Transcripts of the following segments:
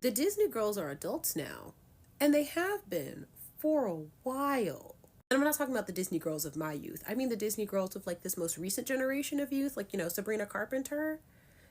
The Disney girls are adults now, and they have been for a while. And I'm not talking about the Disney girls of my youth. I mean the Disney girls of like this most recent generation of youth, like, Sabrina Carpenter.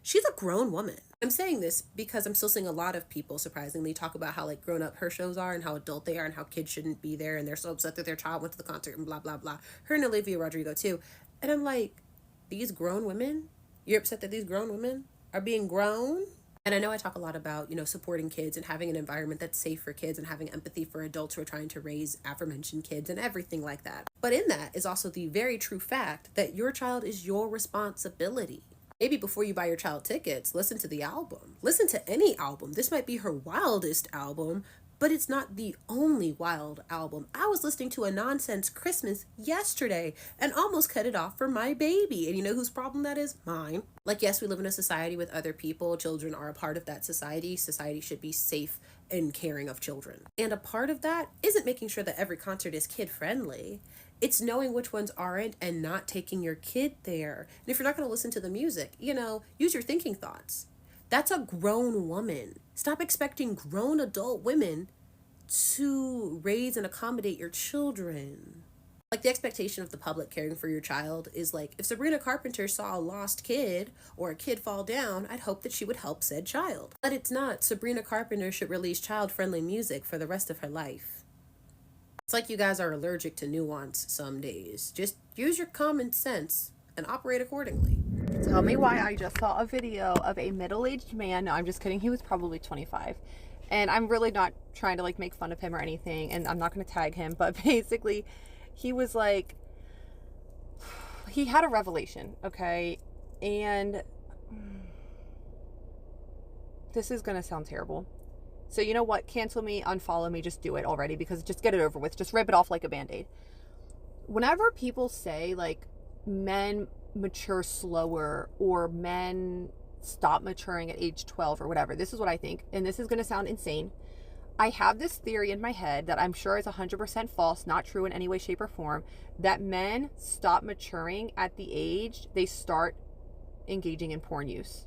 She's a grown woman. I'm saying this because I'm still seeing a lot of people surprisingly talk about how like grown up her shows are and how adult they are and how kids shouldn't be there and they're so upset that their child went to the concert and blah blah blah. Her and Olivia Rodrigo too. And I'm like, these grown women? You're upset that these grown women are being grown? And I know I talk a lot about, supporting kids and having an environment that's safe for kids and having empathy for adults who are trying to raise aforementioned kids and everything like that. But in that is also the very true fact that your child is your responsibility. Maybe before you buy your child tickets, listen to the album. Listen to any album. This might be her wildest album, but it's not the only wild album. I was listening to A Nonsense Christmas yesterday and almost cut it off for my baby. And you know whose problem that is? Mine. Like, yes, we live in a society with other people. Children are a part of that society. Society should be safe and caring of children. And a part of that isn't making sure that every concert is kid friendly. It's knowing which ones aren't and not taking your kid there. And if you're not going to listen to the music, use your thinking thoughts. That's a grown woman. Stop expecting grown adult women to raise and accommodate your children. Like, the expectation of the public caring for your child is like, if Sabrina Carpenter saw a lost kid or a kid fall down, I'd hope that she would help said child. But it's not. Sabrina Carpenter should release child friendly music for the rest of her life. It's like you guys are allergic to nuance some days. Just use your common sense and operate accordingly. Tell me why I just saw a video of a middle-aged man. No, I'm just kidding. He was probably 25. And I'm really not trying to like make fun of him or anything. And I'm not going to tag him. But basically, he was like, he had a revelation, okay? And this is going to sound terrible. So you know what? Cancel me, unfollow me, just do it already because just get it over with. Just rip it off like a Band-Aid. Whenever people say like men mature slower or men stop maturing at age 12 or whatever, this is what I think. And this is going to sound insane. I have this theory in my head that I'm sure is 100% false, not true in any way, shape, or form, that men stop maturing at the age they start engaging in porn use.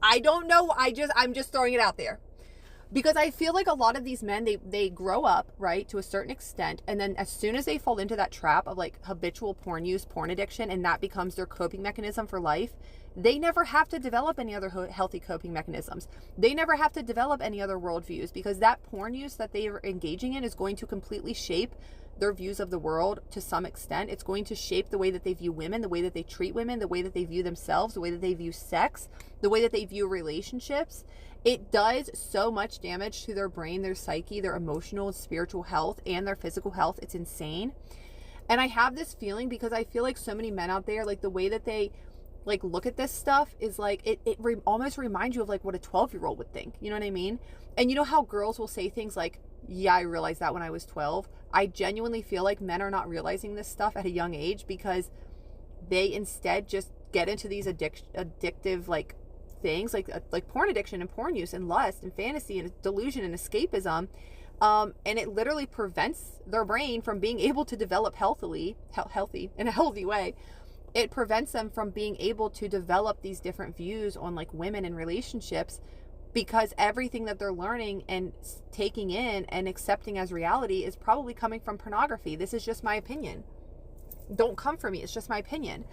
I don't know. I'm just throwing it out there. Because I feel like a lot of these men, they grow up, right, to a certain extent, and then as soon as they fall into that trap of like habitual porn use, porn addiction, and that becomes their coping mechanism for life, they never have to develop any other healthy coping mechanisms. They never have to develop any other worldviews because that porn use that they are engaging in is going to completely shape their views of the world to some extent. It's going to shape the way that they view women, the way that they treat women, the way that they view themselves, the way that they view sex, the way that they view relationships. It does so much damage to their brain, their psyche, their emotional and spiritual health, and their physical health. It's insane. And I have this feeling because I feel like so many men out there, like the way that they like look at this stuff is like, almost reminds you of like what a 12-year-old would think. You know what I mean? And you know how girls will say things like, yeah, I realized that when I was 12. I genuinely feel like men are not realizing this stuff at a young age because they instead just get into these addictive like things like porn addiction and porn use and lust and fantasy and delusion and escapism, and it literally prevents their brain from being able to develop healthy in a healthy way. It prevents them from being able to develop these different views on like women and relationships because everything that they're learning and taking in and accepting as reality is probably coming from pornography. This is just my opinion. Don't come for me. It's just my opinion.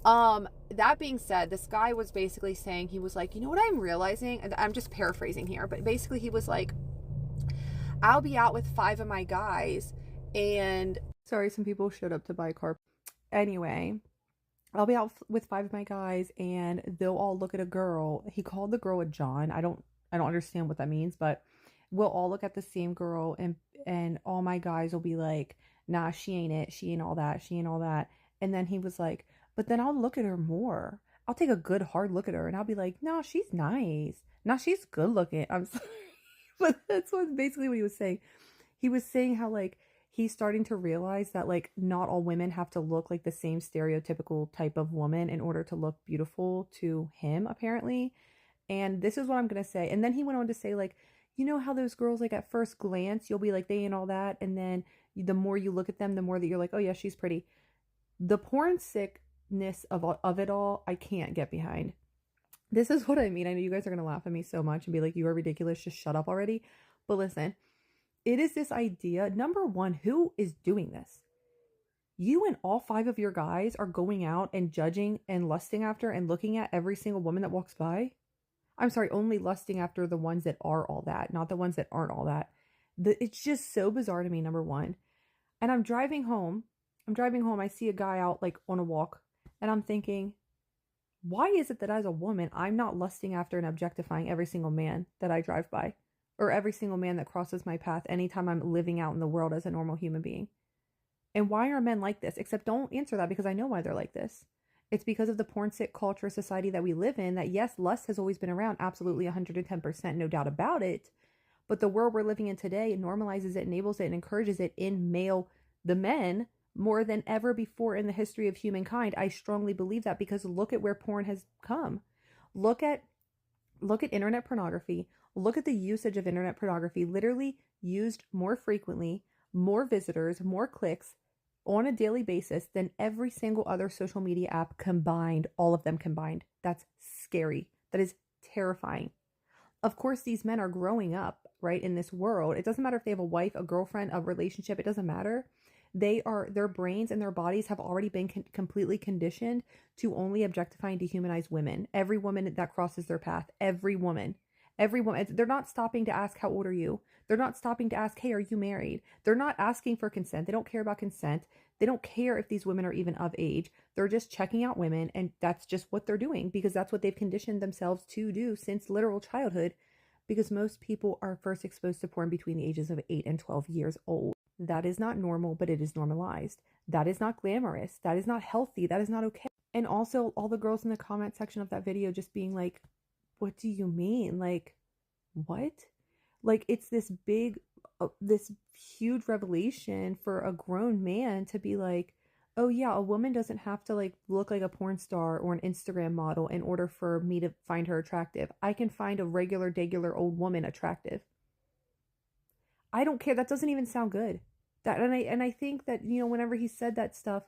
That being said, this guy was basically saying, he was like, you know what I'm realizing? And I'm just paraphrasing here, but basically he was like, I'll be out with 5 of my guys and sorry, some people showed up to buy a car. Anyway, I'll be out with 5 of my guys and they'll all look at a girl. He called the girl a John. I don't understand what that means, but we'll all look at the same girl and all my guys will be like, nah, she ain't it. She ain't all that. She ain't all that. And then he was like, but then I'll look at her more. I'll take a good hard look at her and I'll be like, no, she's nice. No, she's good looking. I'm sorry. But that's what basically what he was saying. He was saying how like he's starting to realize that like not all women have to look like the same stereotypical type of woman in order to look beautiful to him, apparently. And this is what I'm going to say. And then he went on to say like, you know how those girls like at first glance, you'll be like, they ain't all that. And then the more you look at them, the more that you're like, oh yeah, she's pretty. The porn sickness of it all, I can't get behind. This is what I mean. I know you guys are going to laugh at me so much and be like, you are ridiculous. Just shut up already. But listen, it is this idea. Number one, who is doing this? You and all 5 of your guys are going out and judging and lusting after and looking at every single woman that walks by. I'm sorry, only lusting after the ones that are all that, not the ones that aren't all that. It's just so bizarre to me, number one. And I'm driving home. I see a guy out like on a walk, and I'm thinking, why is it that as a woman, I'm not lusting after and objectifying every single man that I drive by, or every single man that crosses my path anytime I'm living out in the world as a normal human being? And why are men like this? Except don't answer that, because I know why they're like this. It's because of the porn sick culture society that we live in, that yes, lust has always been around, absolutely 110%, no doubt about it. But the world we're living in today, it normalizes it, enables it, and encourages it in the men, more than ever before in the history of humankind. I strongly believe that, because look at where porn has come. Look at internet pornography. Look at the usage of internet pornography, literally used more frequently, more visitors, more clicks on a daily basis than every single other social media app combined, all of them combined. That's scary. That is terrifying. Of course, these men are growing up, right, in this world. It doesn't matter if they have a wife, a girlfriend, a relationship. It doesn't matter. Their brains and their bodies have already been completely conditioned to only objectify and dehumanize women. Every woman that crosses their path, every woman. They're not stopping to ask, how old are you? They're not stopping to ask, hey, are you married? They're not asking for consent. They don't care about consent. They don't care if these women are even of age. They're just checking out women, and that's just what they're doing, because that's what they've conditioned themselves to do since literal childhood, because most people are first exposed to porn between the ages of 8 and 12 years old. That is not normal, but it is normalized. That is not glamorous. That is not healthy. That is not okay. And also all the girls in the comment section of that video just being like, what do you mean? Like, what? Like, it's this this huge revelation for a grown man to be like, oh yeah, a woman doesn't have to like look like a porn star or an Instagram model in order for me to find her attractive. I can find a regular old woman attractive. I don't care. That doesn't even sound good. And I think that, you know, whenever he said that stuff,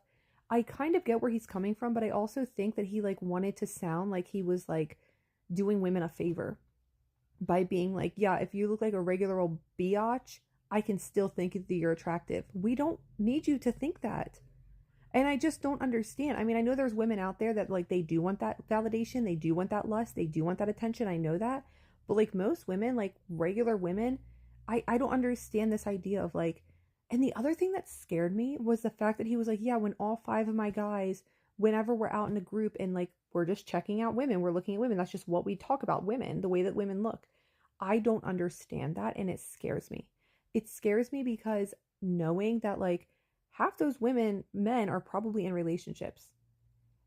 I kind of get where he's coming from, but I also think that he like wanted to sound like he was like doing women a favor by being like, yeah, if you look like a regular old biatch, I can still think that you're attractive. We don't need you to think that. And I just don't understand. I mean, I know there's women out there that like, they do want that validation. They do want that lust. They do want that attention. I know that. But like most women, like regular women, I don't understand this idea of like, and the other thing that scared me was the fact that he was like, yeah, when all 5 of my guys, whenever we're out in a group and like, we're just checking out women, we're looking at women, that's just what we talk about, women, the way that women look. I don't understand that, and it scares me. It scares me because knowing that like half those men are probably in relationships.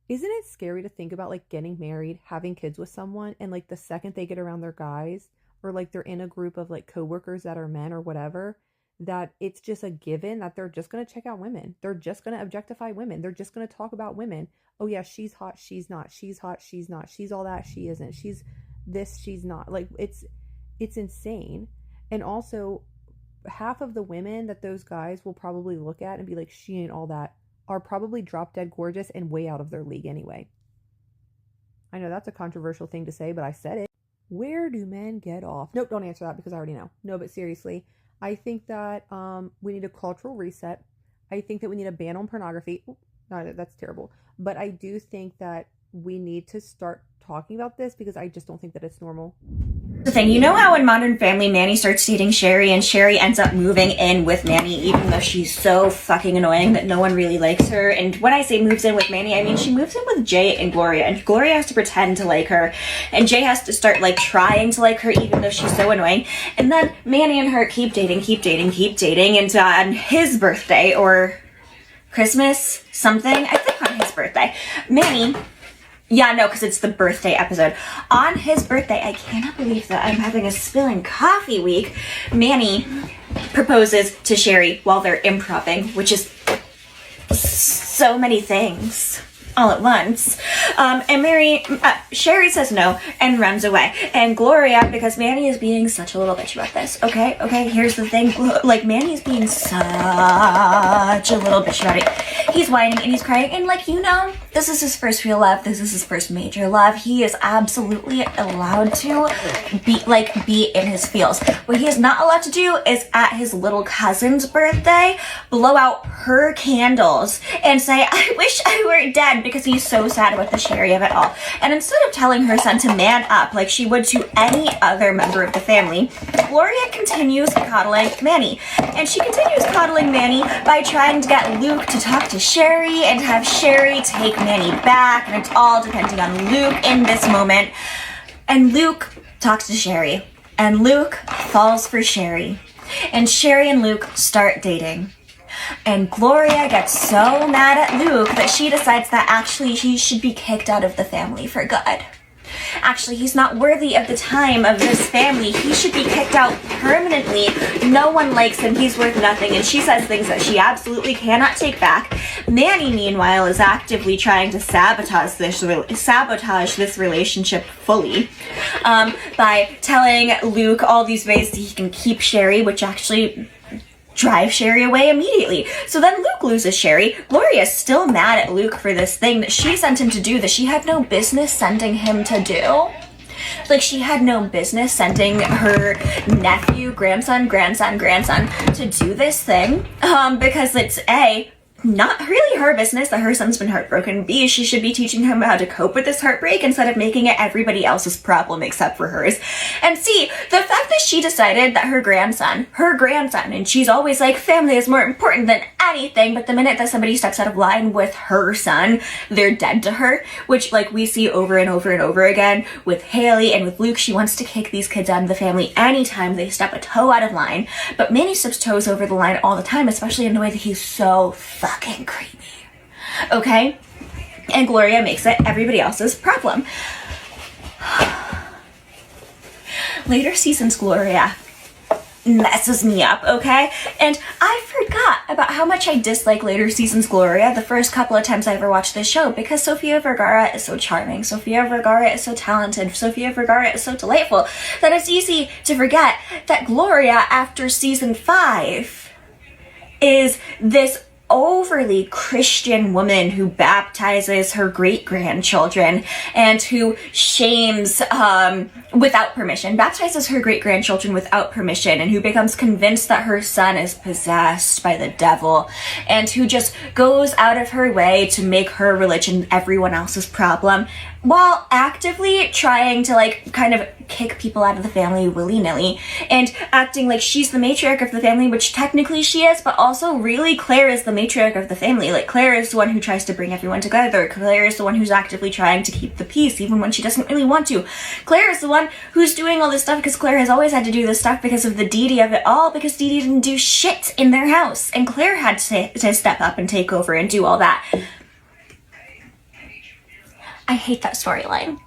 Isn't it scary to think about like getting married, having kids with someone, and like the second they get around their guys, or like they're in a group of like coworkers that are men or whatever, that it's just a given that they're just going to check out women. They're just going to objectify women. They're just going to talk about women. Oh yeah, she's hot, she's not. She's hot, she's not. She's all that, she isn't. She's this, she's not. Like it's insane. And also, half of the women that those guys will probably look at and be like, she ain't all that, are probably drop dead gorgeous and way out of their league anyway. I know that's a controversial thing to say, but I said it. Where do men get off? Nope, don't answer that because I already know. No, but seriously, I think that we need a cultural reset. I think that we need a ban on pornography. No, that's terrible. But I do think that we need to start talking about this because I just don't think that it's normal. The thing, you know how in Modern Family, Manny starts dating Sherry and Sherry ends up moving in with Manny even though she's so fucking annoying that no one really likes her. And when I say moves in with Manny, I mean she moves in with Jay and Gloria, and Gloria has to pretend to like her, and Jay has to start like trying to like her even though she's so annoying. And then Manny and her keep dating, and on his birthday or Christmas something, I think on his birthday, Manny, yeah, no, because it's the birthday episode. On his birthday, I cannot believe that I'm having a spilling coffee week. Manny proposes to Sherry while they're improvising, which is so many things. all at once. And Sherry says no and runs away. And Gloria, because Manny is being such a little bitch about this, okay, here's the thing, like, Manny is being such a little bitch about it. He's whining and he's crying, and, like, you know, this is his first real love, this is his first major love. He is absolutely allowed to be in his feels. What he is not allowed to do is, at his little cousin's birthday, blow out her candles and say, I wish I were dead, because he's so sad about the Sherry of it all. And instead of telling her son to man up like she would to any other member of the family, Gloria continues coddling Manny. And she continues coddling Manny by trying to get Luke to talk to Sherry and have Sherry take Manny back, and it's all depending on Luke in this moment. And Luke talks to Sherry, and Luke falls for Sherry. And Sherry and Luke start dating. And Gloria gets so mad at Luke that she decides that actually he should be kicked out of the family for good. Actually, he's not worthy of the time of this family. He should be kicked out permanently. No one likes him. He's worth nothing. And she says things that she absolutely cannot take back. Manny, meanwhile, is actively trying to sabotage this relationship fully by telling Luke all these ways that he can keep Sherry, which actually drive Sherry away immediately. So then Luke loses Sherry. Gloria's still mad at Luke for this thing that she sent him to do that she had no business sending him to do. Like, she had no business sending her nephew, grandson to do this thing, because it's A, not really her business that her son's been heartbroken. B, she should be teaching him how to cope with this heartbreak instead of making it everybody else's problem except for hers. And C, the fact that she decided that her grandson, and she's always like, family is more important than anything, but the minute that somebody steps out of line with her son, they're dead to her, which, like, we see over and over and over again with Haley and with Luke. She wants to kick these kids out of the family anytime they step a toe out of line, but Manny steps toes over the line all the time, especially in the way that he's so fucking creepy. Okay? And Gloria makes it everybody else's problem. Later seasons Gloria messes me up, okay? And I forgot about how much I dislike later seasons Gloria the first couple of times I ever watched this show, because Sofia Vergara is so charming, Sofia Vergara is so talented, Sofia Vergara is so delightful, that it's easy to forget that Gloria, after season 5, is this overly Christian woman who baptizes her great-grandchildren and who shames without permission, baptizes her great-grandchildren without permission, and who becomes convinced that her son is possessed by the devil, and who just goes out of her way to make her religion everyone else's problem, while actively trying to, like, kind of kick people out of the family willy-nilly, and acting like she's the matriarch of the family, which technically she is, but also really Claire is the matriarch of the family. Like, Claire is the one who tries to bring everyone together. Claire is the one who's actively trying to keep the peace, even when she doesn't really want to. Claire is the one who's doing all this stuff because Claire has always had to do this stuff because of the Dee Dee of it all, because Dee Dee didn't do shit in their house, and Claire had to step up and take over and do all that. I hate that storyline.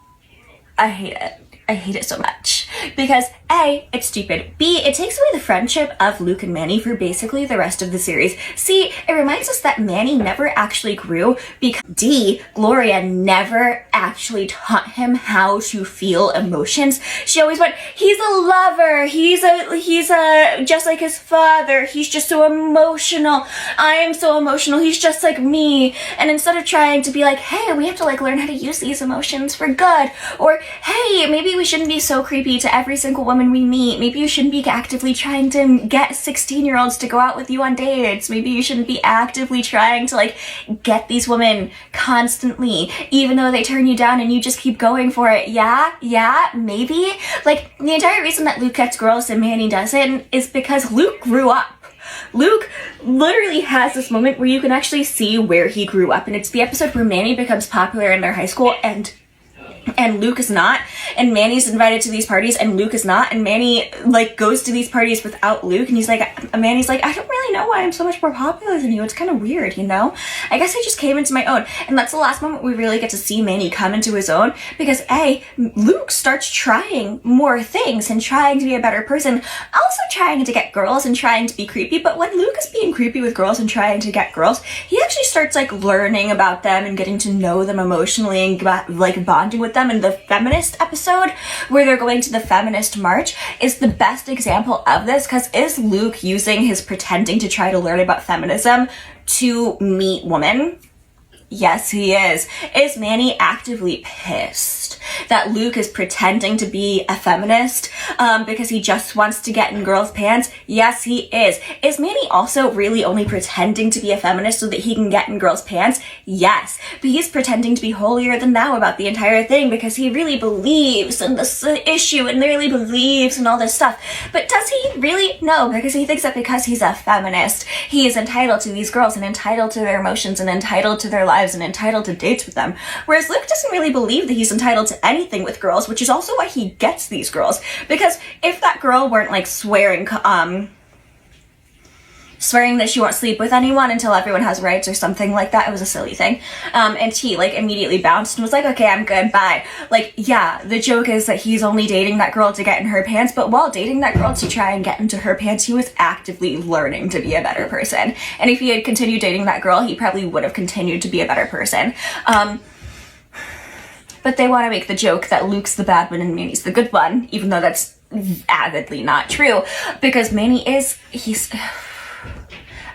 I hate it. I hate it so much. Because A, it's stupid. B, it takes away the friendship of Luke and Manny for basically the rest of the series. C, it reminds us that Manny never actually grew, because D, Gloria never actually taught him how to feel emotions. She always went, he's a lover, he's a just like his father, he's just so emotional, I am so emotional, he's just like me. And instead of trying to be like, hey, we have to, like, learn how to use these emotions for good, or hey, maybe we shouldn't be so creepy to every single woman we meet, maybe you shouldn't be actively trying to get 16-year-olds to go out with you on dates, maybe you shouldn't be actively trying to, like, get these women constantly, even though they turn you down and you just keep going for it. Yeah, maybe. Like, the entire reason that Luke gets girls and Manny doesn't is because Luke grew up. Luke literally has this moment where you can actually see where he grew up, and it's the episode where Manny becomes popular in their high school and Luke is not, and Manny's invited to these parties and Luke is not, and Manny, like, goes to these parties without Luke, and Manny's like, I don't really know why I'm so much more popular than you. It's kind of weird, you know? I guess I just came into my own. And that's the last moment we really get to see Manny come into his own, because Luke starts trying more things and trying to be a better person, also trying to get girls and trying to be creepy. But when Luke is being creepy with girls and trying to get girls, he actually starts like learning about them and getting to know them emotionally and like bonding with them. And the feminist episode where they're going to the feminist march is the best example of this, because is Luke using his pretending to try to learn about feminism to meet women? Yes, he is. Is Manny actively pissed that Luke is pretending to be a feminist because he just wants to get in girls' pants? Yes, he is. Is Manny also really only pretending to be a feminist so that he can get in girls' pants? Yes. But he's pretending to be holier than thou about the entire thing because he really believes in this issue and really believes in all this stuff. But does he really? No, because he thinks that because he's a feminist, he is entitled to these girls and entitled to their emotions and entitled to their lives and entitled to dates with them. Whereas Luke doesn't really believe that he's entitled to anything with girls, which is also why he gets these girls. Because if that girl weren't like swearing that she won't sleep with anyone until everyone has rights or something like that, it was a silly thing. And he like immediately bounced and was like, okay, I'm good, bye. Like, yeah, the joke is that he's only dating that girl to get in her pants, but while dating that girl to try and get into her pants, he was actively learning to be a better person. And if he had continued dating that girl, he probably would have continued to be a better person. But they want to make the joke that Luke's the bad one and Manny's the good one, even though that's avidly not true, because Manny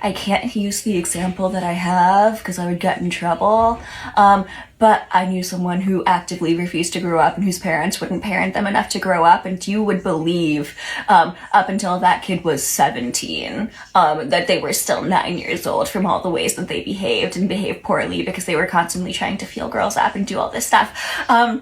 I can't use the example that I have because I would get in trouble, but I knew someone who actively refused to grow up and whose parents wouldn't parent them enough to grow up, and you would believe up until that kid was 17 that they were still 9 years old from all the ways that they behaved and behaved poorly because they were constantly trying to feel girls up and do all this stuff. And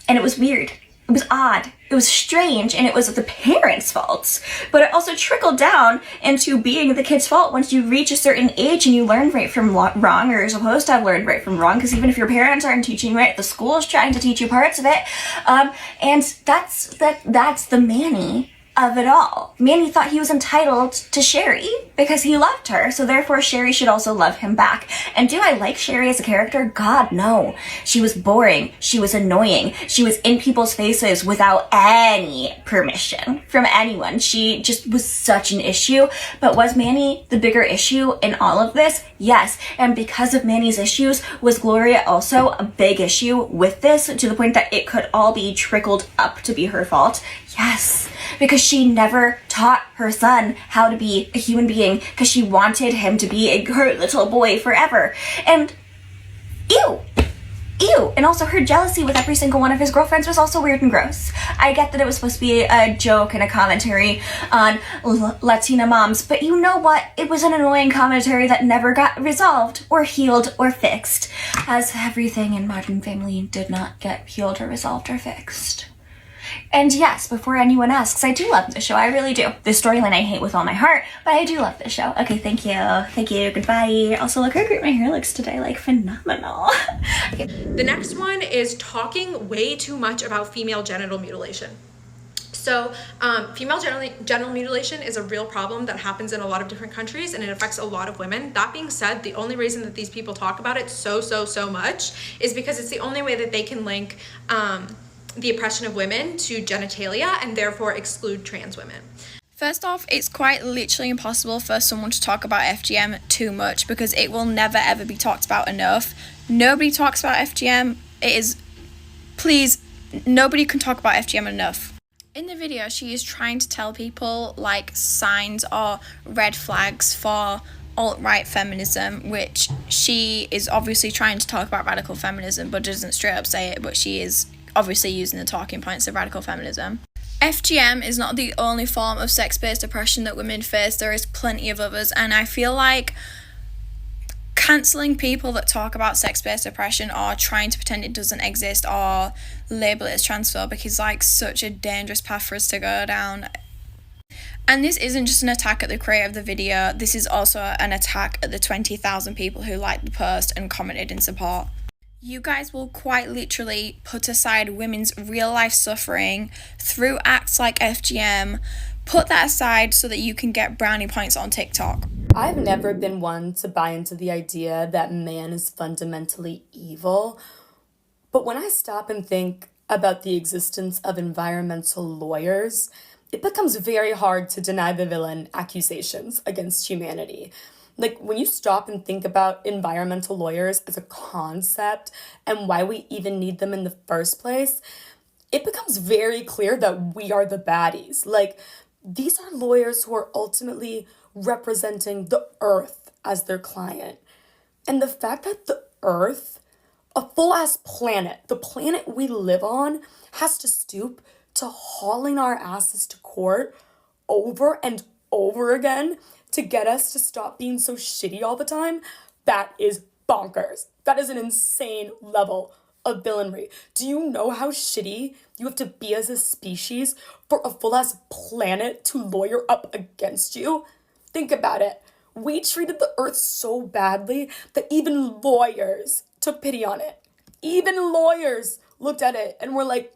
it was weird. It was odd. It was strange, and it was the parents' faults. But it also trickled down into being the kid's fault once you reach a certain age and you learn right from wrong, or you're supposed to have learned right from wrong, because even if your parents aren't teaching right, the school is trying to teach you parts of it. And that's the Manny of it all. Manny thought he was entitled to Sherry because he loved her, so therefore Sherry should also love him back. And do I like Sherry as a character? God, no. She was boring. She was annoying. She was in people's faces without any permission from anyone. She just was such an issue. But was Manny the bigger issue in all of this? Yes. And because of Manny's issues, was Gloria also a big issue with this, to the point that it could all be trickled up to be her fault? Yes, because she never taught her son how to be a human being because she wanted him to be her little boy forever. And ew. And also her jealousy with every single one of his girlfriends was also weird and gross. I get that it was supposed to be a joke and a commentary on Latina moms, but you know what? It was an annoying commentary that never got resolved or healed or fixed, as everything in Modern Family did not get healed or resolved or fixed. And yes, before anyone asks, I do love this show. I really do. This storyline I hate with all my heart, but I do love this show. Okay, thank you. Thank you. Goodbye. Also, look how great my hair looks today. Like, phenomenal. Okay. The next one is talking way too much about female genital mutilation. So female genital mutilation is a real problem that happens in a lot of different countries, and it affects a lot of women. That being said, the only reason that these people talk about it so much is because it's the only way that they can link the oppression of women to genitalia and therefore exclude trans women. First off, it's quite literally impossible for someone to talk about FGM too much because it will never ever be talked about enough. Nobody talks about FGM. Please, nobody can talk about FGM enough. In the video, she is trying to tell people like signs or red flags for alt-right feminism, which she is obviously trying to talk about radical feminism but doesn't straight up say it, but she is obviously using the talking points of radical feminism. FGM is not the only form of sex-based oppression that women face. There is plenty of others, and I feel like cancelling people that talk about sex-based oppression or trying to pretend it doesn't exist or label it as transphobic is like such a dangerous path for us to go down. And this isn't just an attack at the creator of the video, this is also an attack at the 20,000 people who liked the post and commented in support. You guys will quite literally put aside women's real life suffering through acts like FGM, Put that aside so that you can get brownie points on TikTok. I've never been one to buy into the idea that man is fundamentally evil, but when I stop and think about the existence of environmental lawyers, it becomes very hard to deny the villain accusations against humanity. Like, when you stop and think about environmental lawyers as a concept and why we even need them in the first place, it becomes very clear that we are the baddies. Like, these are lawyers who are ultimately representing the earth as their client. And the fact that the earth, a full-ass planet, the planet we live on, has to stoop to hauling our asses to court over and over again to get us to stop being so shitty all the time, that is bonkers. That is an insane level of villainy. Do you know how shitty you have to be as a species for a full-ass planet to lawyer up against you? Think about it. We treated the earth so badly that even lawyers took pity on it. Even lawyers looked at it and were like,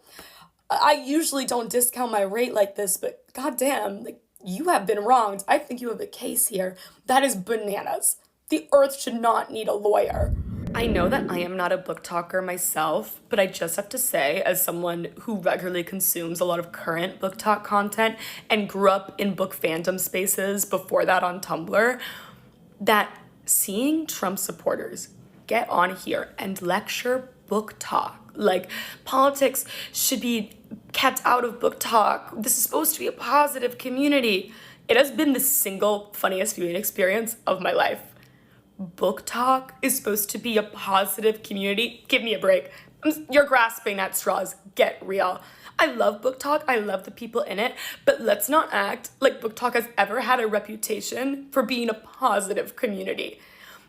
I usually don't discount my rate like this, but goddamn, like, you have been wronged. I think you have a case here. That is bananas. The earth should not need a lawyer. I know that I am not a book talker myself, but I just have to say, as someone who regularly consumes a lot of current book talk content and grew up in book fandom spaces before that on Tumblr, that seeing Trump supporters get on here and lecture book talk, like politics should be kept out of book talk, this is supposed to be a positive community, it has been the single funniest viewing experience of my life. Book talk is supposed to be a positive community? Give me a break. You're grasping at straws. Get real. I love book talk. I love the people in it, but let's not act like book talk has ever had a reputation for being a positive community.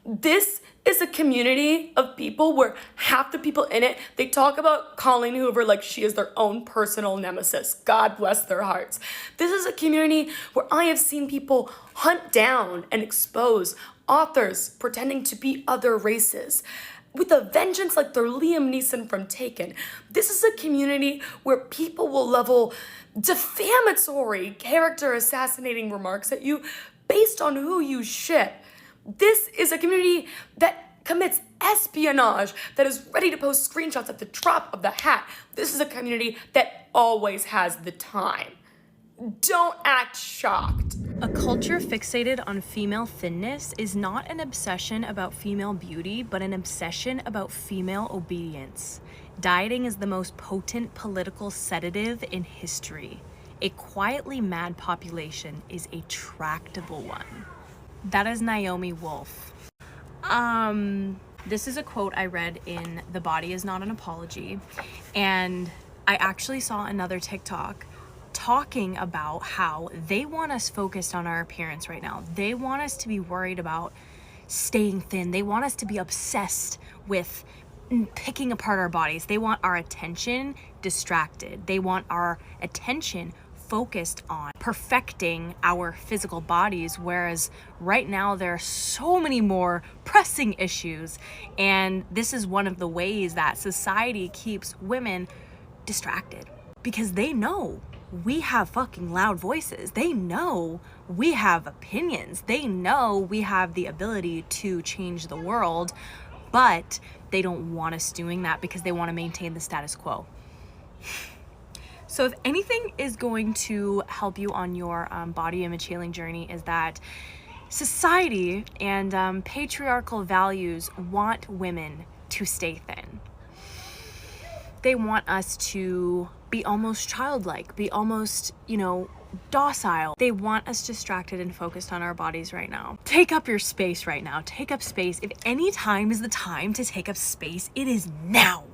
This is a community of people where half the people in it, they talk about Colleen Hoover like she is their own personal nemesis. God bless their hearts. This is a community where I have seen people hunt down and expose authors pretending to be other races with a vengeance like they're Liam Neeson from Taken. This is a community where people will level defamatory, character assassinating remarks at you based on who you ship. This is a community that commits espionage, that is ready to post screenshots at the drop of the hat. This is a community that always has the time. Don't act shocked. A culture fixated on female thinness is not an obsession about female beauty, but an obsession about female obedience. Dieting is the most potent political sedative in history. A quietly mad population is a tractable one. That is Naomi Wolf. This is a quote I read in The Body Is Not an Apology, and I actually saw another TikTok talking about how they want us focused on our appearance right now. They want us to be worried about staying thin. They want us to be obsessed with picking apart our bodies. They want our attention distracted. They want our attention focused on perfecting our physical bodies, whereas right now there are so many more pressing issues, and this is one of the ways that society keeps women distracted, because they know we have fucking loud voices. They know we have opinions. They know we have the ability to change the world, but they don't want us doing that because they want to maintain the status quo. So if anything is going to help you on your body image healing journey, is that society and patriarchal values want women to stay thin. They want us to be almost childlike, be almost, docile. They want us distracted and focused on our bodies right now. Take up your space right now. Take up space. If any time is the time to take up space, it is now.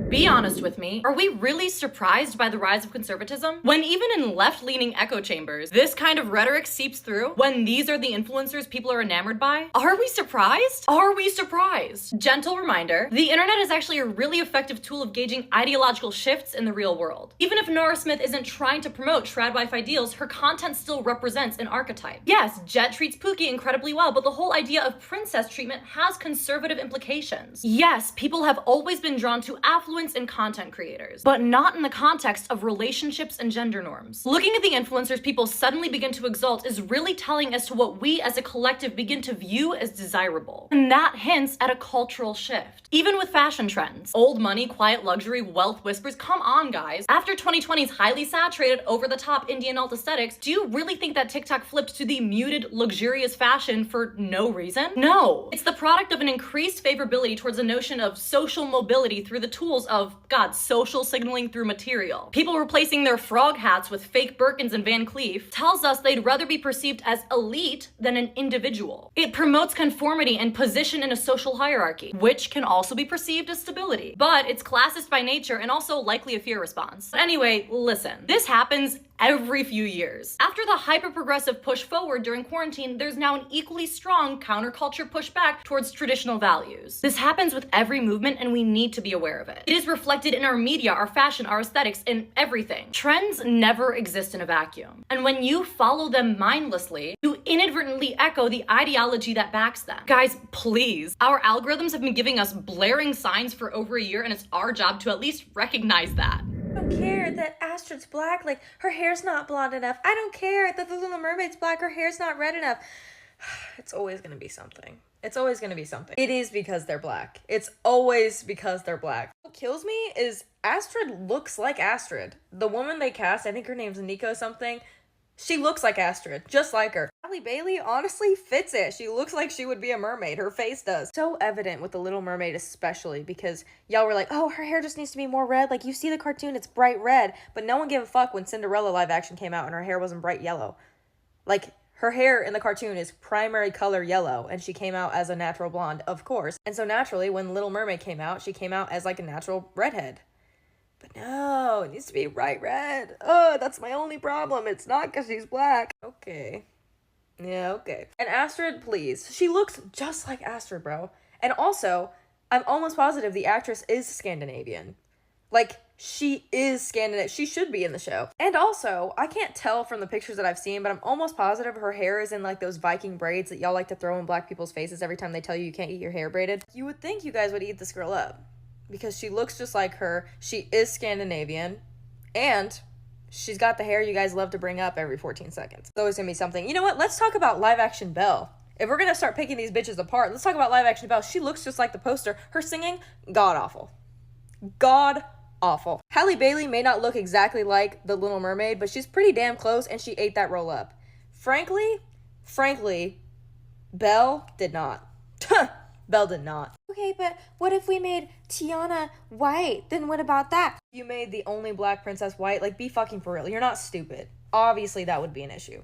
Be honest with me, are we really surprised by the rise of conservatism? When even in left-leaning echo chambers, this kind of rhetoric seeps through, when these are the influencers people are enamored by? Are we surprised? Are we surprised? Gentle reminder, the internet is actually a really effective tool of gauging ideological shifts in the real world. Even if Nora Smith isn't trying to promote trad wife ideals, her content still represents an archetype. Yes, Jet treats Pookie incredibly well, but the whole idea of princess treatment has conservative implications. Yes, people have always been drawn to affluence and content creators, but not in the context of relationships and gender norms. Looking at the influencers people suddenly begin to exalt is really telling as to what we as a collective begin to view as desirable. And that hints at a cultural shift. Even with fashion trends, old money, quiet luxury, wealth whispers, come on guys. After 2020's highly saturated, over-the-top Indian alt aesthetics, do you really think that TikTok flipped to the muted, luxurious fashion for no reason? No. It's the product of an increased favorability towards the notion of social mobility through the tools of, God, social signaling through material. People replacing their frog hats with fake Birkins and Van Cleef tells us they'd rather be perceived as elite than an individual. It promotes conformity and position in a social hierarchy, which can also be perceived as stability. But it's classist by nature and also likely a fear response. But anyway, listen, this happens every few years. After the hyper-progressive push forward during quarantine, there's now an equally strong counterculture pushback towards traditional values. This happens with every movement and we need to be aware of it. It is reflected in our media, our fashion, our aesthetics, in everything. Trends never exist in a vacuum. And when you follow them mindlessly, you inadvertently echo the ideology that backs them. Guys, please. Our algorithms have been giving us blaring signs for over a year and it's our job to at least recognize that. I don't care that Astrid's black, like her hair's not blonde enough. I don't care that the Little Mermaid's black, her hair's not red enough. It's always gonna be something. It's always gonna be something. It is because they're black. It's always because they're black. What kills me is Astrid looks like Astrid. The woman they cast, I think her name's Nico something, she looks like Astrid, just like her. Halle Bailey honestly fits it. She looks like she would be a mermaid. Her face does. So evident with The Little Mermaid especially because y'all were like, oh, her hair just needs to be more red. Like, you see the cartoon, it's bright red. But no one gave a fuck when Cinderella live action came out and her hair wasn't bright yellow. Like, her hair in the cartoon is primary color yellow and she came out as a natural blonde, of course. And so naturally, when Little Mermaid came out, she came out as like a natural redhead. But no, it needs to be bright red. Oh, that's my only problem. It's not because she's black. Okay. Yeah, okay. And Astrid, please. She looks just like Astrid, bro. And also, I'm almost positive the actress is Scandinavian. Like, she is Scandinavian. She should be in the show. And also, I can't tell from the pictures that I've seen, but I'm almost positive her hair is in like those Viking braids that y'all like to throw in black people's faces every time they tell you you can't get your hair braided. You would think you guys would eat this girl up. Because she looks just like her, she is Scandinavian, and she's got the hair you guys love to bring up every 14 seconds. It's always gonna be something. You know what? Let's talk about live action Belle. If we're gonna start picking these bitches apart, let's talk about live action Belle. She looks just like the poster. Her singing, god awful. God awful. Halle Bailey may not look exactly like the Little Mermaid, but she's pretty damn close, and she ate that roll up. Frankly, Belle did not. Belle did not. Okay, but what if we made Tiana white? Then what about that? You made the only black princess white? Like, be fucking for real. You're not stupid. Obviously, that would be an issue.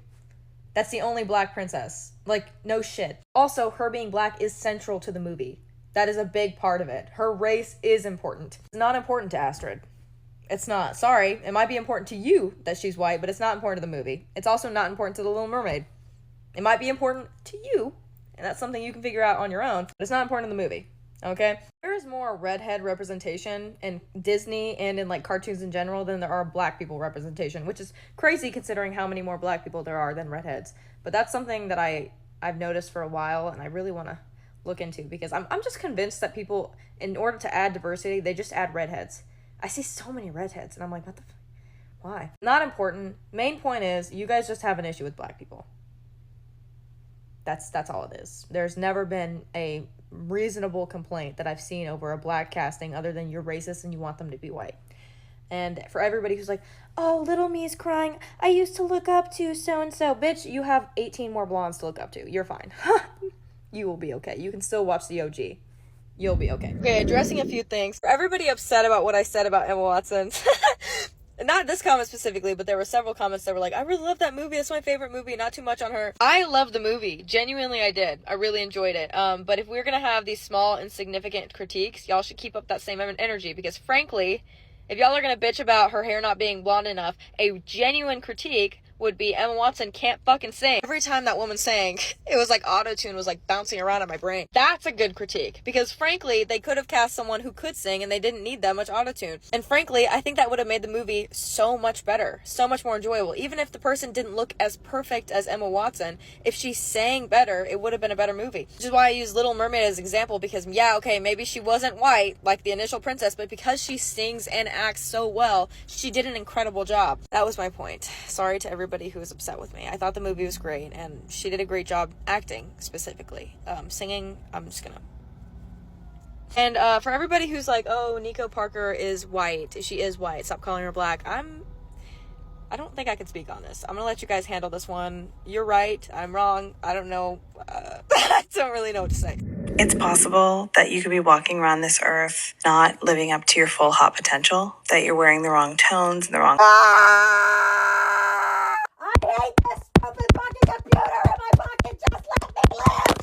That's the only black princess. Like, no shit. Also, her being black is central to the movie. That is a big part of it. Her race is important. It's not important to Astrid. It's not. Sorry. It might be important to you that she's white, but it's not important to the movie. It's also not important to the Little Mermaid. It might be important to you, and that's something you can figure out on your own, but it's not important in the movie. Okay? There is more redhead representation in Disney and in like cartoons in general than there are black people representation, which is crazy considering how many more black people there are than redheads. But that's something that I've noticed for a while and I really want to look into because I'm just convinced that people, in order to add diversity, they just add redheads. I see so many redheads and I'm like, what the why? Not important. Main point is you guys just have an issue with black people. That's all it is. There's never been a reasonable complaint that I've seen over a black casting other than you're racist and you want them to be white. And for everybody who's like, oh, little me's crying, I used to look up to so-and-so. Bitch, you have 18 more blondes to look up to. You're fine. You will be okay. You can still watch the OG. You'll be okay. Okay, addressing a few things. For everybody upset about what I said about Emma Watson, not this comment specifically, but there were several comments that were like, I really love that movie. It's my favorite movie. Not too much on her. I love the movie. Genuinely, I did. I really enjoyed it. But if we're going to have these small, insignificant critiques, y'all should keep up that same energy because frankly, if y'all are going to bitch about her hair not being blonde enough, a genuine critique would be Emma Watson can't fucking sing. Every time that woman sang, it was like auto-tune was like bouncing around in my brain. That's a good critique, because frankly, they could have cast someone who could sing and they didn't need that much auto-tune. And frankly, I think that would have made the movie so much better, so much more enjoyable. Even if the person didn't look as perfect as Emma Watson, if she sang better, it would have been a better movie. Which is why I use Little Mermaid as an example, because yeah, okay, maybe she wasn't white like the initial princess, but because she sings and acts so well, she did an incredible job. That was my point. Sorry to everybody who was upset with me. I thought the movie was great, and she did a great job acting, specifically. Singing, I'm just gonna... And for everybody who's like, oh, Nico Parker is white. She is white. Stop calling her black. I don't think I can speak on this. I'm gonna let you guys handle this one. You're right. I'm wrong. I don't know. I don't really know what to say. It's possible that you could be walking around this earth not living up to your full hot potential, that you're wearing the wrong tones and the wrong... I hate this stupid fucking computer in my pocket. Just let me live.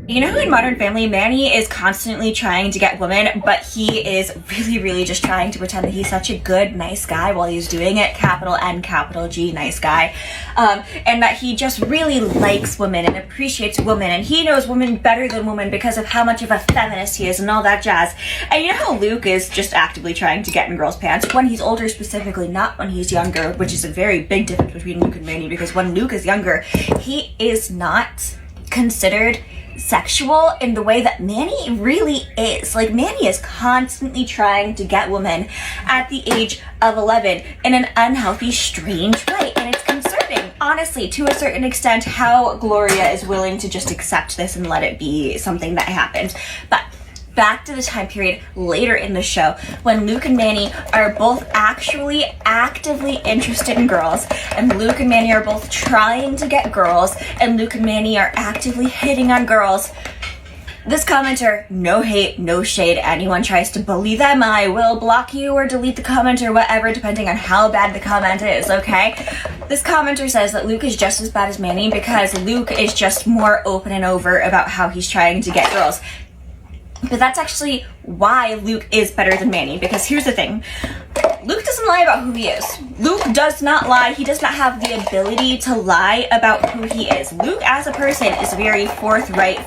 You know who in Modern Family, Manny is constantly trying to get women, but he is really just trying to pretend that he's such a good, nice guy while he's doing it, capital N, capital G, nice guy, and that he just really likes women and appreciates women, and he knows women better than women because of how much of a feminist he is and all that jazz. And you know how Luke is just actively trying to get in girls' pants when he's older specifically, not when he's younger, which is a very big difference between Luke and Manny, because when Luke is younger, he is not considered sexual in the way that Manny really is. Like, Manny is constantly trying to get women at the age of 11 in an unhealthy, strange way, and it's concerning, honestly, to a certain extent, how Gloria is willing to just accept this and let it be something that happens. But back to the time period later in the show when Luke and Manny are both actually actively interested in girls, and Luke and Manny are both trying to get girls, and Luke and Manny are actively hitting on girls. This commenter, no hate, no shade, anyone tries to bully them, I will block you or delete the comment or whatever, depending on how bad the comment is, okay? This commenter says that Luke is just as bad as Manny because Luke is just more open and over about how he's trying to get girls. But that's actually why Luke is better than Manny, because here's the thing. Luke doesn't lie about who he is. Luke does not lie. He does not have the ability to lie about who he is. Luke as a person is very outright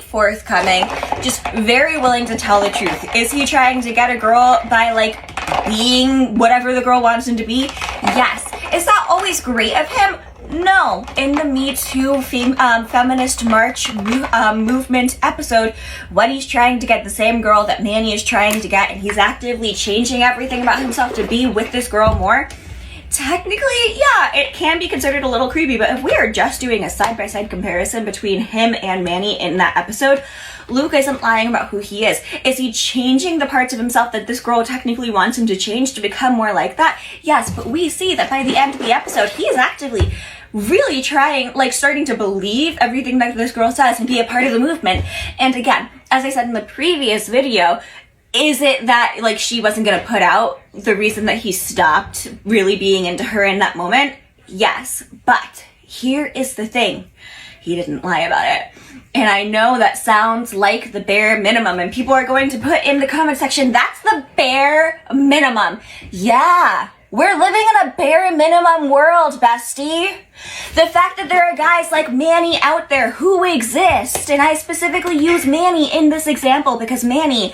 forthcoming, just very willing to tell the truth. Is he trying to get a girl by, like, being whatever the girl wants him to be? Yes. Is that always great of him? No. In the Me Too feminist march movement episode, when he's trying to get the same girl that Manny is trying to get, and he's actively changing everything about himself to be with this girl more, technically, yeah, it can be considered a little creepy, but if we are just doing a side-by-side comparison between him and Manny in that episode, Luke isn't lying about who he is. Is he changing the parts of himself that this girl technically wants him to change to become more like that? Yes, but we see that by the end of the episode, he is actively really trying, like, starting to believe everything that this girl says and be a part of the movement. And again, as I said in the previous video, is it that, like, she wasn't gonna put out the reason that he stopped really being into her in that moment? Yes, but here is the thing. He didn't lie about it. And I know that sounds like the bare minimum, and people are going to put in the comment section, that's the bare minimum. Yeah, we're living in a bare minimum world, bestie. The fact that there are guys like Manny out there who exist, and I specifically use Manny in this example because Manny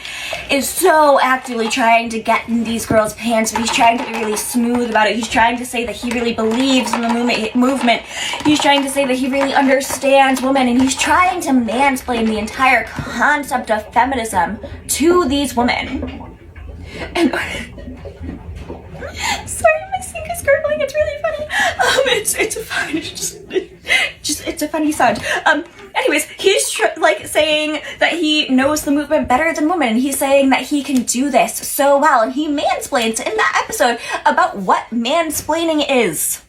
is so actively trying to get in these girls' pants, but he's trying to be really smooth about it. He's trying to say that he really believes in the movement. He's trying to say that he really understands women, and he's trying to mansplain the entire concept of feminism to these women. And sorry, my sink is gurgling. It's really funny. It's fine. It's a funny sound. Anyways, he's saying that he knows the movement better than women, and he's saying that he can do this so well, and he mansplains in that episode about what mansplaining is.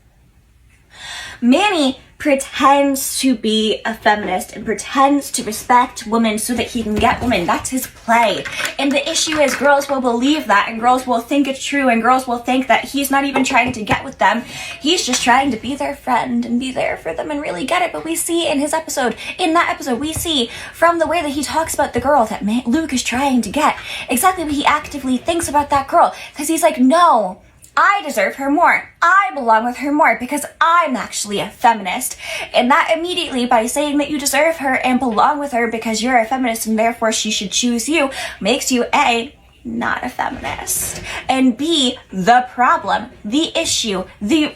Manny pretends to be a feminist and pretends to respect women so that he can get women. That's his play. And the issue is girls will believe that, and girls will think it's true, and girls will think that he's not even trying to get with them. He's just trying to be their friend and be there for them and really get it. But we see in that episode, we see from the way that he talks about the girl that Luke is trying to get exactly what he actively thinks about that girl. Because he's like, no, I deserve her more. I belong with her more because I'm actually a feminist. And that immediately, by saying that you deserve her and belong with her because you're a feminist and therefore she should choose you, makes you A, not a feminist, and B, the problem, the issue, the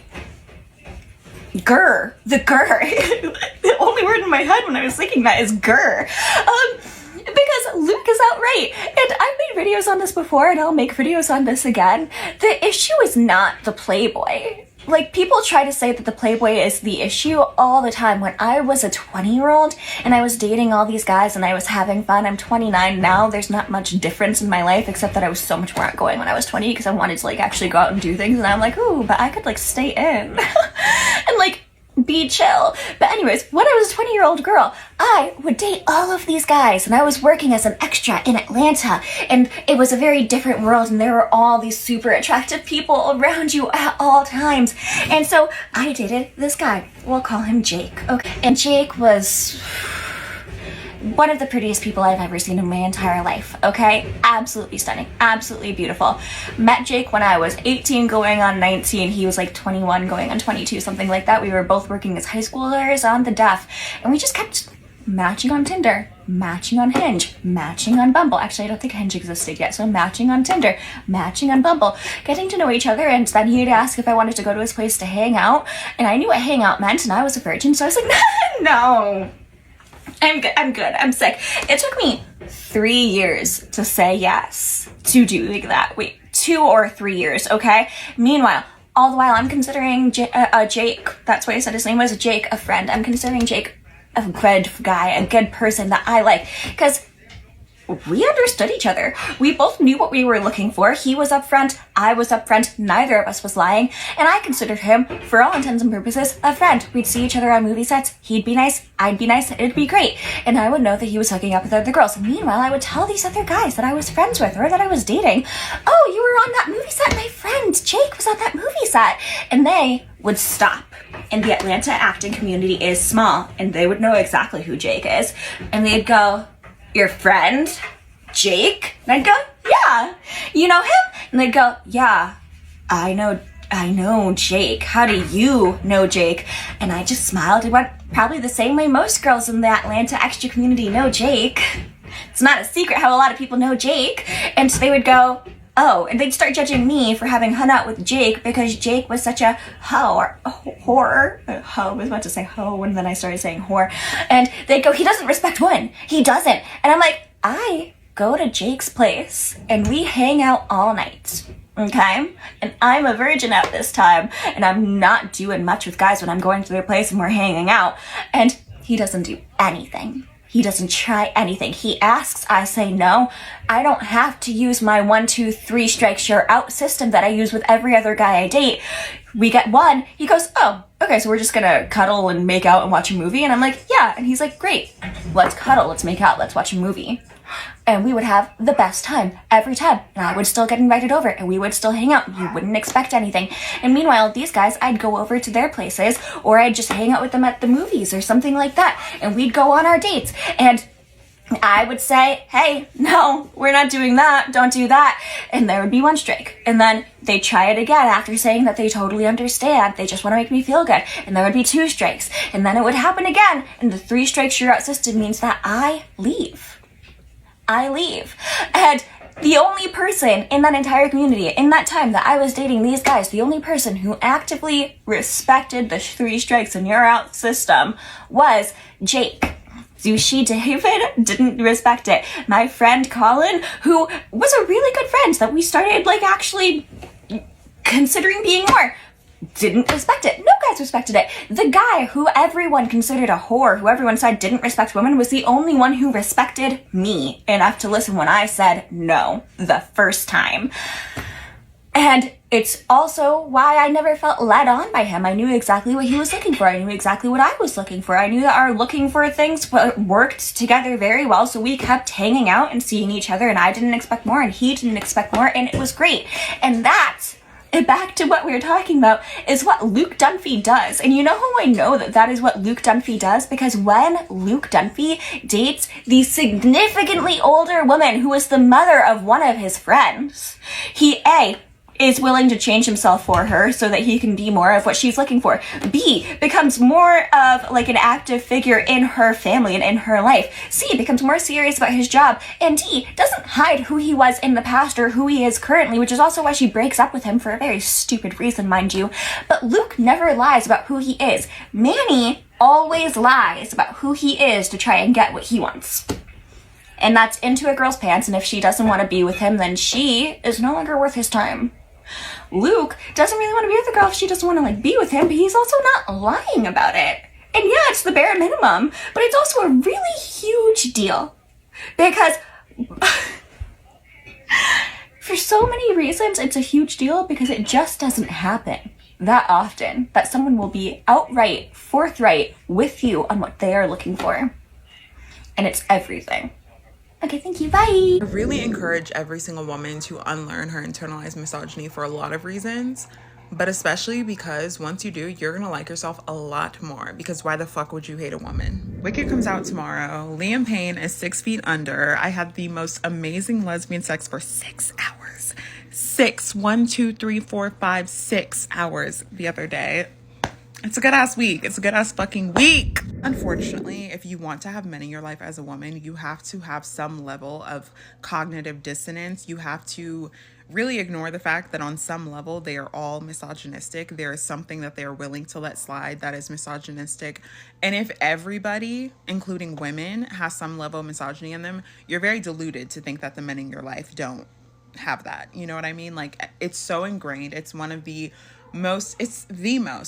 grr. The only word in my head when I was thinking that is grr. Because Luke is outright, and I've made videos on this before and I'll make videos on this again. The issue is not the Playboy. Like, people try to say that the Playboy is the issue all the time. When I was a 20-year-old and I was dating all these guys and I was having fun, I'm 29 now, there's not much difference in my life except that I was so much more outgoing when I was 20 because I wanted to, like, actually go out and do things, and I'm like, ooh, but I could, like, stay in and, like, be chill. But anyways, when I was a 20-year-old girl, I would date all of these guys, and I was working as an extra in Atlanta, and it was a very different world, and there were all these super attractive people around you at all times. And so I dated this guy. We'll call him Jake. Okay. And Jake was one of the prettiest people I've ever seen in my entire life, okay? Absolutely stunning, absolutely beautiful. Met Jake when I was 18 going on 19. He was like 21 going on 22, something like that. We were both working as high schoolers on the DEF, and we just kept matching on Tinder, matching on Hinge, matching on Bumble. Actually, I don't think Hinge existed yet, so matching on Tinder, matching on Bumble, getting to know each other, and then he'd ask if I wanted to go to his place to hang out, and I knew what hang out meant, and I was a virgin, so I was like, no. I'm good. I'm sick. It took me 3 years to say yes to doing that. Wait, 2 or 3 years, okay? Meanwhile, all the while I'm considering Jake, that's why I said his name was Jake, a friend. I'm considering Jake a good guy, a good person that I like, because we understood each other. We both knew what we were looking for. He was upfront, I was upfront, neither of us was lying, and I considered him, for all intents and purposes, a friend. We'd see each other on movie sets, he'd be nice, I'd be nice, it'd be great, and I would know that he was hooking up with other girls. Meanwhile, I would tell these other guys that I was friends with or that I was dating, oh, you were on that movie set, my friend Jake was on that movie set, and they would stop. And the Atlanta acting community is small, and they would know exactly who Jake is, and they'd go, your friend, Jake? And I'd go, yeah. You know him? And they'd go, yeah, I know Jake. How do you know Jake? And I just smiled and went, probably the same way most girls in the Atlanta extra community know Jake. It's not a secret how a lot of people know Jake. And so they would go, oh, and they'd start judging me for having hung out with Jake because Jake was such a whore. I was about to say hoe, and then I started saying whore. And they'd go, he doesn't respect women. He doesn't. And I'm like, I go to Jake's place, and we hang out all night, okay? And I'm a virgin at this time, and I'm not doing much with guys when I'm going to their place and we're hanging out. And he doesn't do anything. He doesn't try anything. He asks, I say no. I don't have to use my 1, 2, 3 strikes you're out system that I use with every other guy I date. We get one, he goes, oh, okay, so we're just gonna cuddle and make out and watch a movie? And I'm like, yeah. And he's like, great, let's cuddle, let's make out, let's watch a movie. And we would have the best time every time. And I would still get invited over, and we would still hang out. You wouldn't expect anything. And meanwhile, these guys, I'd go over to their places, or I'd just hang out with them at the movies or something like that. And we'd go on our dates. And I would say, hey, no, we're not doing that. Don't do that. And there would be 1 strike. And then they'd try it again after saying that they totally understand. They just want to make me feel good. And there would be 2 strikes. And then it would happen again. And the 3 strikes you're out system means that I leave. And the only person in that entire community, in that time that I was dating these guys, the only person who actively respected the 3 strikes and you're out system was Jake. Sushi David didn't respect it. My friend Colin, who was a really good friend that we started like actually considering being more, didn't respect it. No guys respected it. The guy who everyone considered a whore, who everyone said didn't respect women, was the only one who respected me enough to listen when I said no the first time. And it's also why I never felt led on by him. I knew exactly what he was looking for. I knew exactly what I was looking for. I knew that our looking for things worked together very well, so we kept hanging out and seeing each other, and I didn't expect more, and he didn't expect more, and it was great. And that's, back to what we were talking about, is what Luke Dunphy does. And you know how I know that that is what Luke Dunphy does? Because when Luke Dunphy dates the significantly older woman who is the mother of one of his friends, he is willing to change himself for her so that he can be more of what she's looking for. B, becomes more of like an active figure in her family and in her life. C, becomes more serious about his job. And D, doesn't hide who he was in the past or who he is currently, which is also why she breaks up with him for a very stupid reason, mind you. But Luke never lies about who he is. Manny always lies about who he is to try and get what he wants. And that's into a girl's pants, and if she doesn't want to be with him, then she is no longer worth his time. Luke doesn't really want to be with the girl if she doesn't want to like be with him, but he's also not lying about it. And yeah, it's the bare minimum, but it's also a really huge deal. Because for so many reasons, it's a huge deal because it just doesn't happen that often that someone will be outright, forthright with you on what they are looking for. And it's everything. Okay, thank you. Bye. I really encourage every single woman to unlearn her internalized misogyny for a lot of reasons, but especially because once you do, you're gonna like yourself a lot more, because why the fuck would you hate a woman? Wicked comes out tomorrow. Liam Payne is 6 feet under. I had the most amazing lesbian sex for 6 hours. 6 hours the other day. It's a good ass week. It's a good ass fucking week. Unfortunately, if you want to have men in your life as a woman, you have to have some level of cognitive dissonance. You have to really ignore the fact that on some level they are all misogynistic. There is something that they are willing to let slide that is misogynistic. And if everybody, including women, has some level of misogyny in them, you're very deluded to think that the men in your life don't have that. You know what I mean? Like, it's so ingrained. It's one of the most,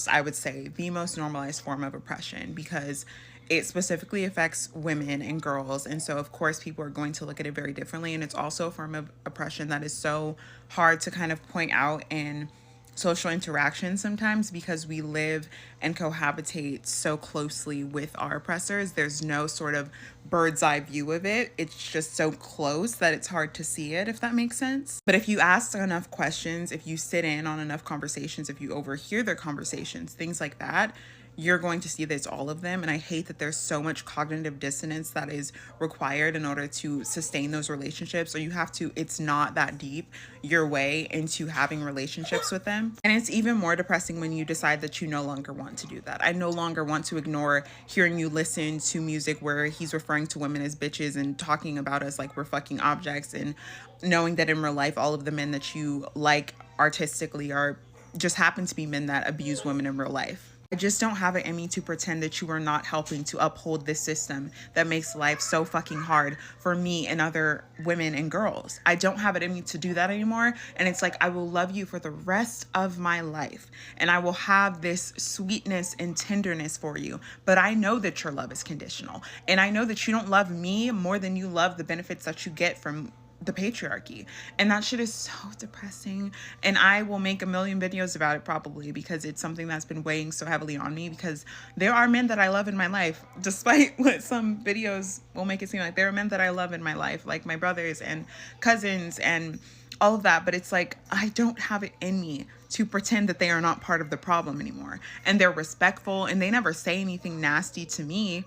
I would say, the most normalized form of oppression, because it specifically affects women and girls. And so, of course, people are going to look at it very differently. And it's also a form of oppression that is so hard to kind of point out in social interaction sometimes, because we live and cohabitate so closely with our oppressors. There's no sort of bird's eye view of it. It's just so close that it's hard to see it, if that makes sense. But if you ask enough questions, if you sit in on enough conversations, if you overhear their conversations, things like that, you're going to see that it's all of them. And I hate that there's so much cognitive dissonance that is required in order to sustain those relationships. Or you have to, it's not that deep your way into having relationships with them. And it's even more depressing when you decide that you no longer want to do that. I no longer want to ignore hearing you listen to music where he's referring to women as bitches and talking about us like we're fucking objects, and knowing that in real life, all of the men that you like artistically are just happen to be men that abuse women in real life. I just don't have it in me to pretend that you are not helping to uphold this system that makes life so fucking hard for me and other women and girls. I don't have it in me to do that anymore. And it's like, I will love you for the rest of my life, and I will have this sweetness and tenderness for you. But I know that your love is conditional, and I know that you don't love me more than you love the benefits that you get from the patriarchy. And that shit is so depressing. And I will make a million videos about it probably, because it's something that's been weighing so heavily on me, because there are men that I love in my life, despite what some videos will make it seem like. There are men that I love in my life, like my brothers and cousins and all of that. But it's like, I don't have it in me to pretend that they are not part of the problem anymore. And they're respectful, and they never say anything nasty to me.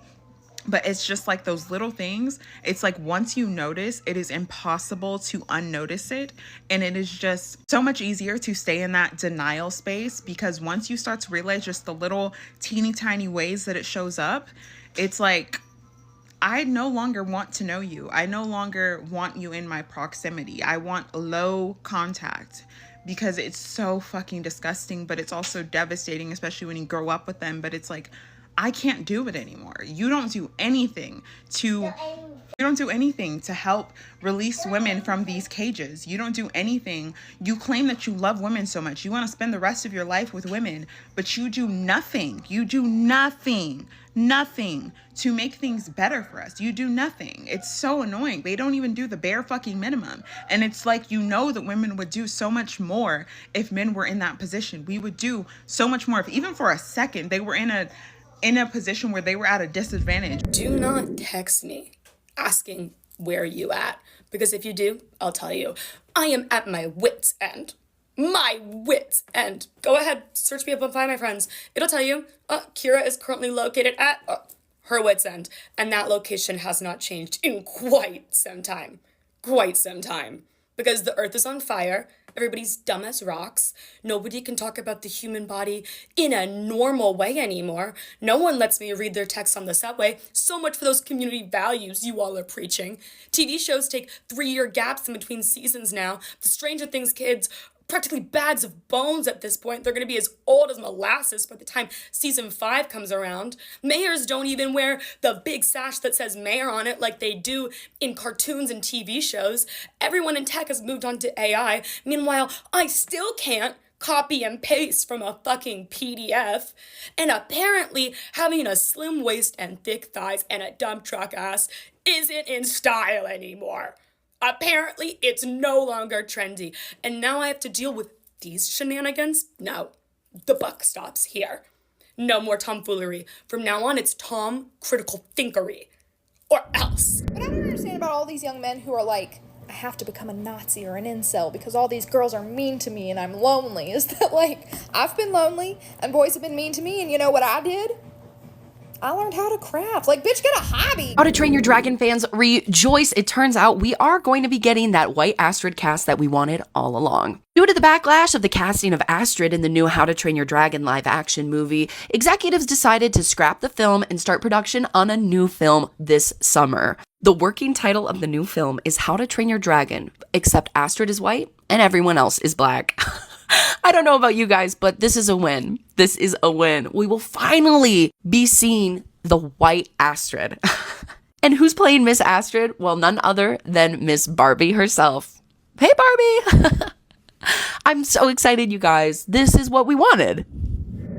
But it's just like those little things. It's like, once you notice, it is impossible to unnotice it. And it is just so much easier to stay in that denial space, because once you start to realize just the little teeny tiny ways that it shows up, it's like, I no longer want to know you. I no longer want you in my proximity. I want low contact, because it's so fucking disgusting, but it's also devastating, especially when you grow up with them. But it's like, I can't do it anymore. You don't do anything to help release women from these cages. You don't do anything. You claim that you love women so much. You want to spend the rest of your life with women, but you do nothing. You do nothing to make things better for us. You do nothing. It's so annoying. They don't even do the bare fucking minimum. And it's like, you know that women would do so much more if men were in that position. We would do so much more if even for a second they were in a position where they were at a disadvantage. Do not text me asking where you at, because if you do, I'll tell you. I am at my wit's end. My wit's end. Go ahead, search me up on Find My Friends. It'll tell you, Kira is currently located at her wit's end. And that location has not changed in quite some time. Because the earth is on fire, Everybody's dumb as rocks. Nobody can talk about the human body in a normal way anymore. No one lets me read their texts on the subway. So much for those community values you all are preaching. TV shows take 3-year gaps in between seasons now. The Stranger Things kids, practically bags of bones at this point. They're going to be as old as molasses by the time season 5 comes around. Mayors don't even wear the big sash that says mayor on it like they do in cartoons and TV shows. Everyone in tech has moved on to AI. Meanwhile, I still can't copy and paste from a fucking PDF. And apparently, having a slim waist and thick thighs and a dump truck ass isn't in style anymore. Apparently, it's no longer trendy. And now I have to deal with these shenanigans? No, the buck stops here. No more tomfoolery. From now on, it's Tom Critical Thinkery. Or else. What I don't understand about all these young men who are like, I have to become a Nazi or an incel because all these girls are mean to me and I'm lonely, is that like, I've been lonely and boys have been mean to me, and you know what I did? I learned how to craft. Like, bitch, get a hobby. How to Train Your Dragon fans, rejoice. It turns out we are going to be getting that white Astrid cast that we wanted all along. Due to the backlash of the casting of Astrid in the new How to Train Your Dragon live action movie, executives decided to scrap the film and start production on a new film this summer. The working title of the new film is How to Train Your Dragon, except Astrid is white and everyone else is black. I don't know about you guys, but this is a win. This is a win. We will finally be seeing the white Astrid. And who's playing Miss Astrid? Well, none other than Miss Barbie herself. Hey, Barbie! I'm so excited, you guys. This is what we wanted.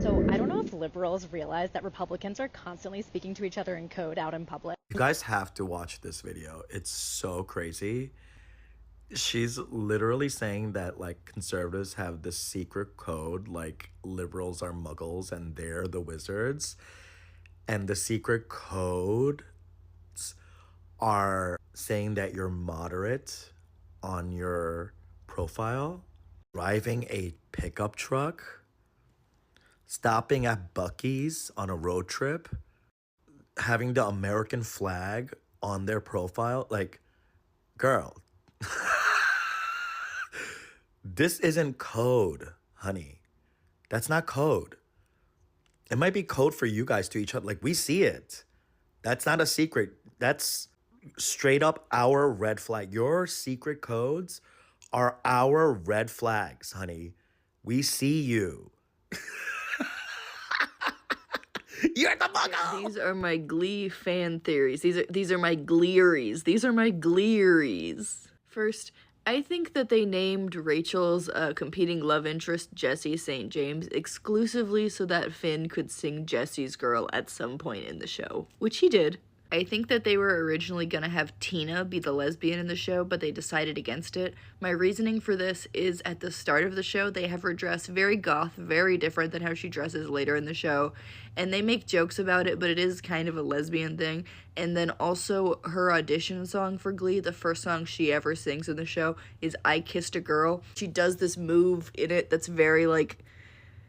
So I don't know if liberals realize that Republicans are constantly speaking to each other in code out in public. You guys have to watch this video. It's so crazy. She's literally saying that like conservatives have this secret code, like liberals are muggles and they're the wizards. And the secret codes are saying that you're moderate on your profile, driving a pickup truck, stopping at Buc-ee's on a road trip, having the American flag on their profile. Like, girl, this isn't code, honey. That's not code. It might be code for you guys to each other. Like, we see it. That's not a secret. That's straight up our red flag. Your secret codes are our red flags, honey. We see you. You're the muggle. These are my Glee fan theories. These are my Gleeries. These are my Gleeries. First, I think that they named Rachel's competing love interest Jessie St. James exclusively so that Finn could sing Jessie's Girl at some point in the show, which he did. I think that they were originally gonna have Tina be the lesbian in the show, but they decided against it. My reasoning for this is at the start of the show, they have her dress very goth, very different than how she dresses later in the show, and they make jokes about it, but it is kind of a lesbian thing. And then also her audition song for Glee, the first song she ever sings in the show, is I Kissed a Girl. She does this move in it that's very like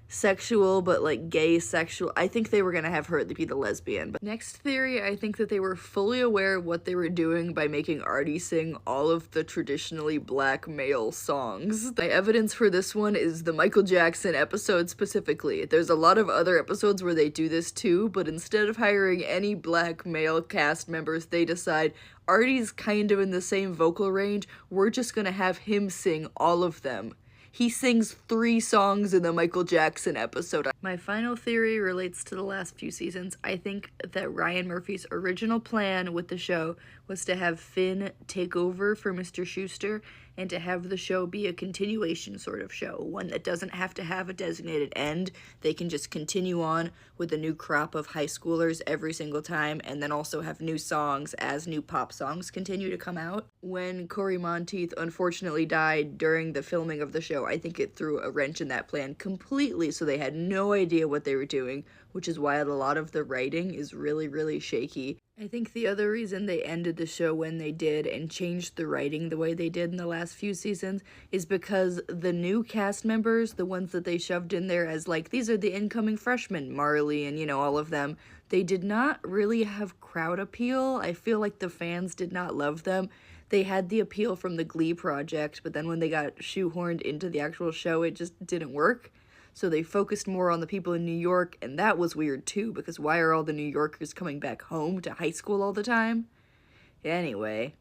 sexual, but like gay sexual. I think they were gonna have her be the lesbian. But next theory, I think that they were fully aware of what they were doing by making Artie sing all of the traditionally black male songs. The evidence for this one is the Michael Jackson episode specifically. There's a lot of other episodes where they do this too, but instead of hiring any black male cast members, they decide Artie's kind of in the same vocal range, we're just gonna have him sing all of them. He sings 3 songs in the Michael Jackson episode. My final theory relates to the last few seasons. I think that Ryan Murphy's original plan with the show was to have Finn take over for Mr. Schuester and to have the show be a continuation sort of show, one that doesn't have to have a designated end. They can just continue on with a new crop of high schoolers every single time, and then also have new songs as new pop songs continue to come out. When Corey Monteith unfortunately died during the filming of the show, I think it threw a wrench in that plan completely, so they had no idea what they were doing, which is why a lot of the writing is really, really shaky. I think the other reason they ended the show when they did and changed the writing the way they did in the last few seasons is because the new cast members, the ones that they shoved in there as like, these are the incoming freshmen, Marley and, you know, all of them, they did not really have crowd appeal. I feel like the fans did not love them. they had the appeal from the Glee project, but then when they got shoehorned into the actual show, it just didn't work. So they focused more on the people in New York, and that was weird too, because why are all the New Yorkers coming back home to high school all the time? Anyway,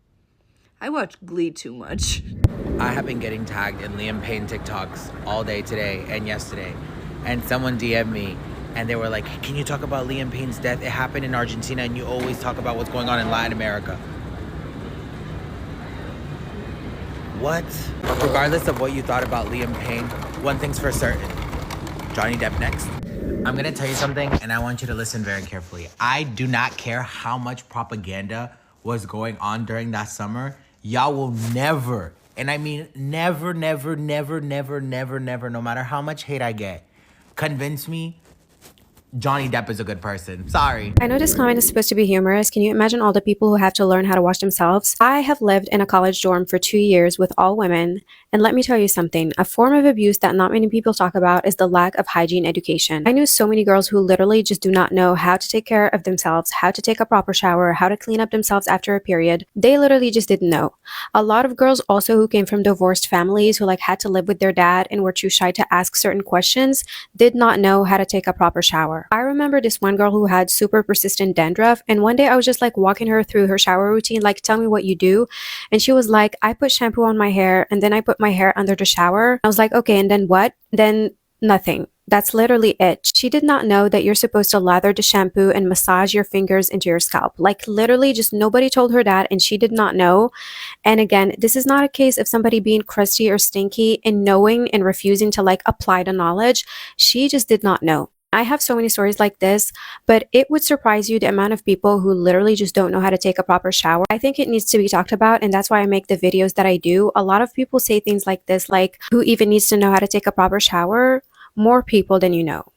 I watch Glee too much. I have been getting tagged in Liam Payne TikToks all day today and yesterday. And someone DM'd me and they were like, can you talk about Liam Payne's death? It happened in Argentina and you always talk about what's going on in Latin America. What? Regardless of what you thought about Liam Payne, one thing's for certain. Johnny Depp next. I'm gonna tell you something and I want you to listen very carefully. I do not care how much propaganda was going on during that summer. Y'all will never, and I mean never, never, never, never, never, never, no matter how much hate I get, convince me Johnny Depp is a good person. Sorry. I know this comment is supposed to be humorous. Can you imagine all the people who have to learn how to wash themselves? I have lived in a college dorm for 2 years with all women, and let me tell you something. A form of abuse that not many people talk about is the lack of hygiene education. I knew so many girls who literally just do not know how to take care of themselves, how to take a proper shower, how to clean up themselves after a period. They literally just didn't know. A lot of girls also who came from divorced families who had to live with their dad and were too shy to ask certain questions did not know how to take a proper shower. I remember this one girl who had super persistent dandruff, and one day I was just walking her through her shower routine, tell me what you do. And she was like, I put shampoo on my hair and then I put my hair under the shower. I was like, okay, and then what? Then nothing. That's literally it. She did not know that you're supposed to lather the shampoo and massage your fingers into your scalp. Literally just nobody told her that and she did not know. And again, this is not a case of somebody being crusty or stinky and knowing and refusing to apply the knowledge. She just did not know. I have so many stories like this, but it would surprise you the amount of people who literally just don't know how to take a proper shower. I think it needs to be talked about, and that's why I make the videos that I do. A lot of people say things like this, who even needs to know how to take a proper shower? More people than you know.